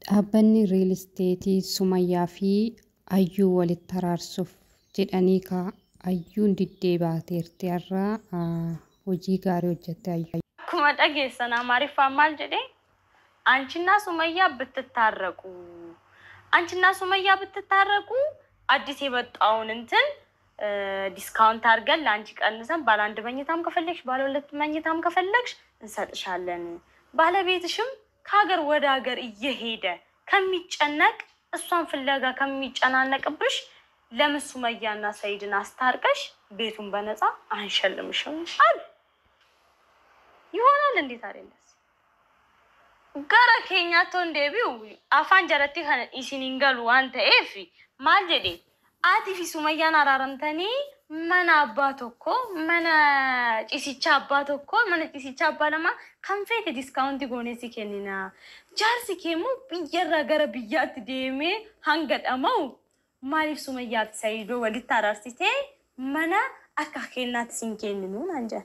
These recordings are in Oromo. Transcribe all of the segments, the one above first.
Dhaabbanni real estate Sumayyaa fi Ayyuu walitti araarsuuf jedhanii Ayyuun diddeebaateerti irraa hojii gaarii hojjette Ayyuu. Akkuma dhageessan Amaariffaan maal jedhee አንቺና ሱመያ ብትታረቁ አንቺና ሱመያ ብትታረቁ አዲስ የመጣውን እንትን ዲስካውንት አድርገን ላንቺ ቀንሰን ባለ አንድ መኝታም ከፈለግሽ ባለ ሁለት መኝታም ከፈለግሽ እንሰጥሻለን ባለቤትሽም ከሀገር ወደ ሀገር እየሄደ ከሚጨነቅ እሷን ፍለጋ ከሚጨናነቅብሽ ለምን ሱመያና ሰይድን አስታርቀሽ ቤቱን በነፃ አንሸልምሽም አለ ይሆናል እንዴት አይደለም gara keenya ton debiu afan jarati kana isiningalu anta efi maljede ati fi Sumayyan araramtani mana abba tokko mana cisicha abba tokko mana cisicha abba lama kan fete discount gone si kenina jarsi kemu biyarra gara biyat deme hangadamau malif Sumayya Saido wali tararsite mana akka kennat sinkeninu nanja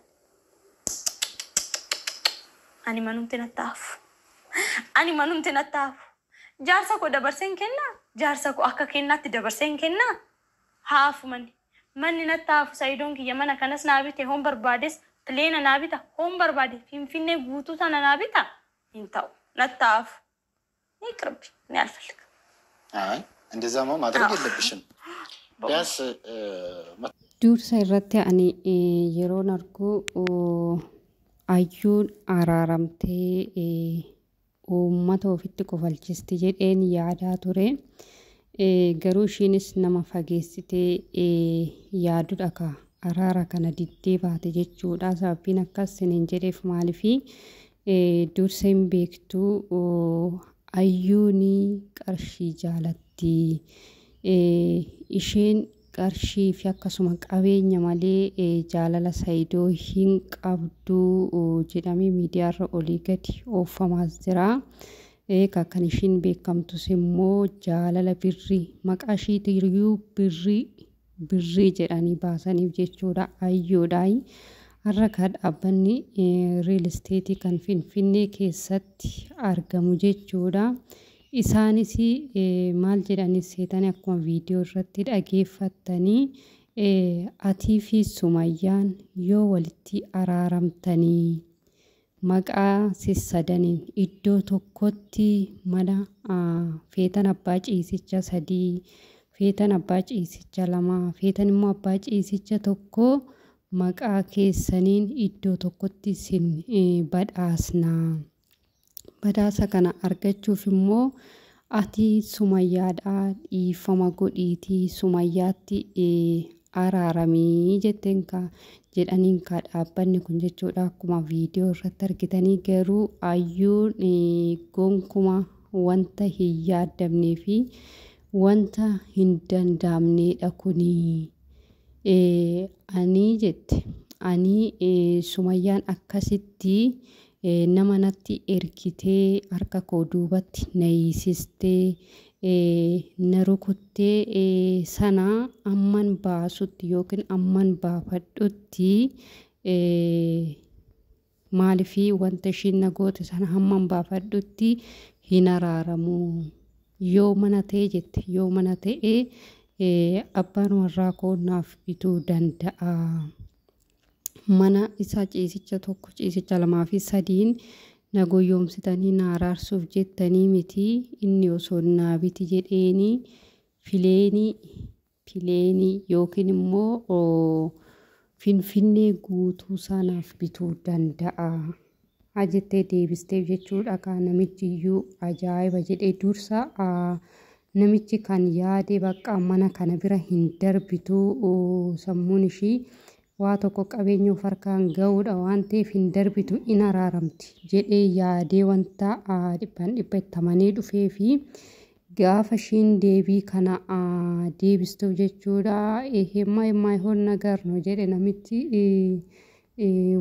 ani manum tenataf ani manum tenataf jaarsa ko dabarsen kenna jaarsa ko akka kennatti dabarsen kenna haafu manni nataf Saidon ki yamana kanas naabite hom barbades plena naabita hom barbade finfinne guutu sana naabita intaw nataf ይቅርብ እኔ አልፈልግ አይ እንደዛማ ማድረግ የለብሽም ቢያንስ ዱርሳ irratti ani yeroon argu Ayyuun araaramtee uummata ofitti qofalchisti jedheen yaadaa ture garuu ishiinis nama fageessitee yaadudha ka araara kana diddee baate jechuudha sababbiin akkas siniin jedheef maalifi dursa hin beektu Ayyuuni qarshii jaalatti isheen qarshii fi akkasuma qabeenya malee jaalala Saidoo hin qabdu jedhamee miidiyaarra olii gadi oofamaas jira kan ishiin beekamtus immoo jaalala birrii maqaa ishiitiruu birrii jedhanii baasaniif jechuudha Ayyuudhaan har'a kan dhaabbanni real estate kan Finfinnee keessatti argamu jechuudha. Isaanis maal jedhanis seetanii akkuma viidiyoo irratti dhageeffattanii atii fi Sumayyaan yoo walitti araaramtanii maqaa sissadaniin iddoo tokkotti mana feetan abbaa ciisicha 3 feetan abbaa ciisicha 2 feetan immoo abbaa ciisicha 1 maqaa keessaniin iddoo tokkotti sin badhaasnaa badhaasa kana argachuuf immoo ati Sumayyaadhaa dhiifama godhiitii Sumayyaatti araaramii jetteen jedhaniin ka dhaabbanni kun jechuudha akkuma viidiyoo irratti argitanii garuu Ayyuun gonkuma wanta hin yaadamnee fi wanta hin danda'amneedha kuni ani jette ani Sumayyaan akkasitti nama natti ergitee harka koo duubatti na hiisistee na rukuttee sana amman baasutti yookiin amman baafadhutti maalifi wanta ishiin na goote sana amman baafadhutti hin araaramu yoo mana ta'e jette yoo mana ta'e abbaan warraa koo naaf bituu danda'a. Mana isaa ciisicha 1 ciisicha 2 fi 3 na goyoomsitanii na araarsuuf jettanii miti inni osoo naabiti jedheeni fileenii yookiin immoo Finfinnee guutuu sanaaf bituu danda'a ajettee deebisteef jechuudha ka namichi iyyuu ajaa'iba jedhee dursa namichi kan yaade bakka mana kana bira hin darbitu sammuun ishii waa tokko qabeenyuu farkaan ga'uudha waan ta'eef hin darbitu in araaramti jedhee yaadee wanta dhibban itti dhufee fi gaafa ishiin deebii kana deebistuuf jechuudha himmaa hoon nagarno jedhe namichi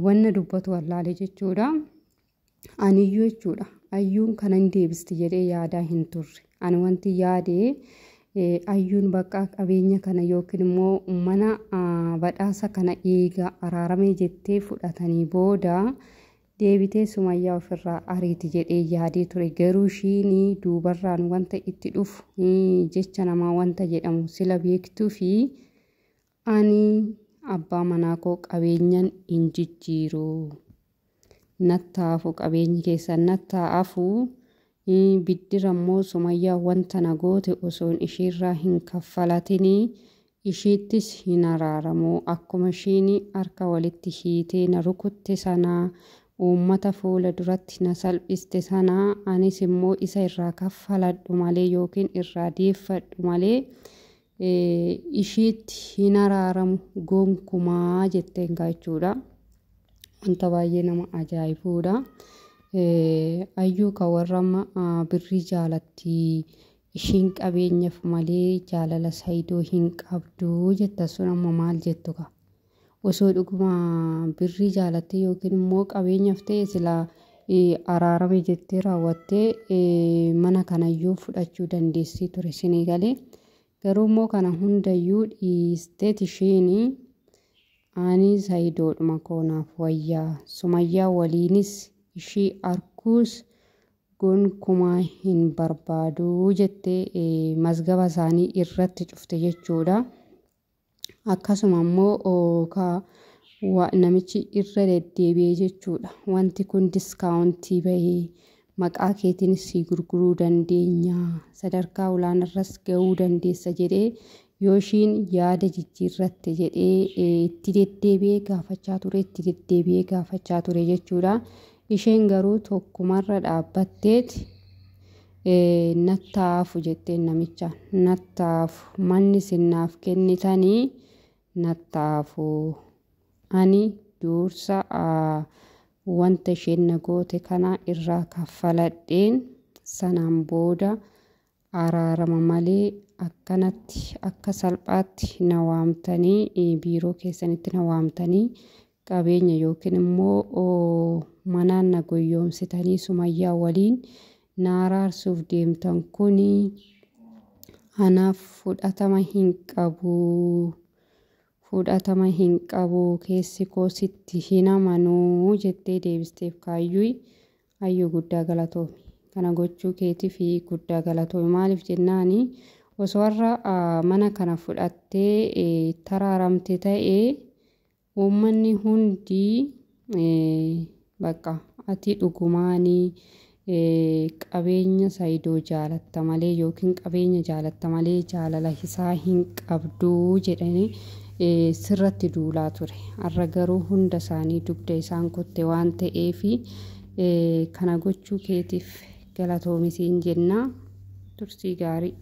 wanna dubbatu wallaale jechuudha aniyyuu jechuudha Ayyuun kana hin deebisti jedhee yaadaa hin turre ani wanti yaadee Ayyuun bakka qabeenya kana yookiin immoo mana badhaasa kana eega araaramee jettee fudhatanii booda deebitee Sumayyaa ofirraa ariiti jedhee yaadee ture. Garuu ishiin duubarraan wanta itti dhufu jecha namaa wanta jedhamu sila beektuu fi ani abbaa manaa koo qabeenyan hin jijjiiru. Nattaafu qabeenyi keessan nattaafu biddira immoo Sumayyaa wanta na goote osoon ishiirraa hin kaffalatinii ishiittis hin araaramu. Akkuma ishiin harka walitti hiitee na rukutte sanaa uummata fuula duratti na salphiste sanaa anis immoo isa irraa kaffaladhu malee yookiin irraa deeffadhu malee ishiitti hin araaramu gonkumaa jetteen jechuudha. Wanta baay'ee nama ajaa'ibuudha. Ayyuu ka warra birrii jaalatti ishiin qabeenyaaf malee jaalala Saayidoo hin qabdu jetta sun amma maal jettu ka? Osoo dhuguma birrii jaalattee yookiin immoo qabeenyaaf ta'e sila araarame jettee raawwattee mana kanayyuu fudhachuu dandeessii ture sinii galee. Garuu immoo kana hundayyuu dhiistee isheen ani Saayidoodhuma koonaaf wayyaa Sumayyaa waliinis ishii arguus gonkumaa hin barbaadu jettee mazgaba isaanii irratti cufte jechuudha. Akkasuma immoo namichi irra deddeebi'ee jechuudha. Wanti kun diskaawuntii bahee maqaa keetiin si gurguruu dandeenya sadarkaa olaanaarras ga'uu dandeessa jedhee yoo ishiin yaada jijjiirratte jedhee itti deddeebi'ee gaafachaa ture jechuudha. Isheen garuu tokkumarra dhaabbatteeti nattaafu jetteen namichaan nattaafu manni sinnaaf kennitanii nattaafu ani dursa wanta isheen na goote kana irraa kaffaladheen sanaan booda araarama malee akkanatti akka salphaatti na waamtanii biiroo keessanitti na waamtanii qabeenya yookiin immoo manaan na goyoomsitanii Sumayyaa waliin na araarsuuf deemtan kuni anaaf fudhatama hin qabu keessi koo sitti hin amanuu jettee deebisteef kaayyuu guddaa galatoomi. Kana gochuu keetiif guddaa galatoomi. Maaliif jennaani osoo warra mana kana fudhattee taraaramte ta'ee uummanni hundi bakka ati dhugumaanii qabeenya Saayidoo jaalatta malee yookiin qabeenya jaalatta malee jaalala isaa hin qabduu jedhanii sirratti duulaa ture. Har'a garuu hunda isaanii dugda isaan kutte waan ta'eef kana gochuu keetiif galatoomi siin jenna. Tursii gaarii.